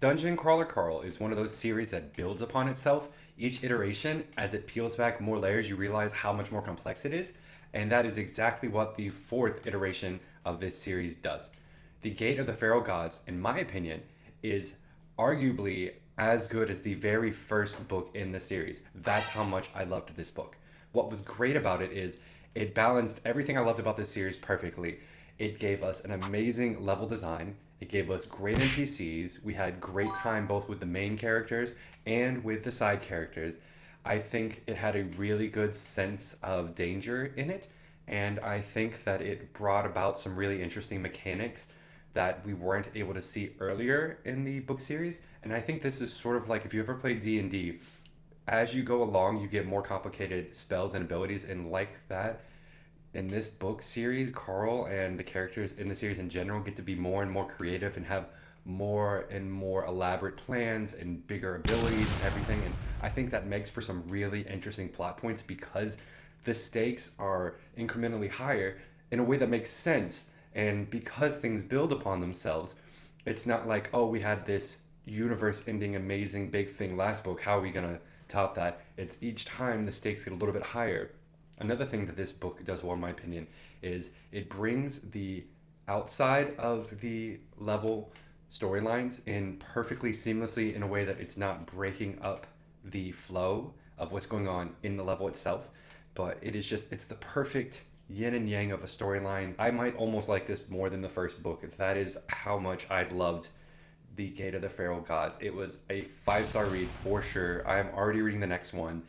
Dungeon Crawler Carl is one of those series that builds upon itself. Each iteration, as it peels back more layers, you realize how much more complex it is. And that is exactly what the fourth iteration of this series does. The Gate of the Feral Gods, in my opinion, is arguably as good as the very first book in the series. That's how much I loved this book. What was great about it is it balanced everything I loved about this series perfectly. It gave us an amazing level design. It gave us great NPCs. We had great time both with the main characters and with the side characters. I think it had a really good sense of danger in it, and I think that it brought about some really interesting mechanics that we weren't able to see earlier in the book series. And I think this is sort of like if you ever played D&D, as you go along, you get more complicated spells and abilities, and like that, in this book series, Carl and the characters in the series in general get to be more and more creative and have more and more elaborate plans and bigger abilities and everything. And I think that makes for some really interesting plot points because the stakes are incrementally higher in a way that makes sense. And because things build upon themselves, it's not like, oh, we had this universe ending amazing big thing last book. How are we going to top that? It's each time the stakes get a little bit higher. Another thing that this book does well, in my opinion, is it brings the outside of the level storylines in perfectly seamlessly in a way that it's not breaking up the flow of what's going on in the level itself. But it is just, it's the perfect yin and yang of a storyline. I might almost like this more than the first book. That is how much I loved The Gate of the Feral Gods. It was a 5-star read for sure. I am already reading the next one.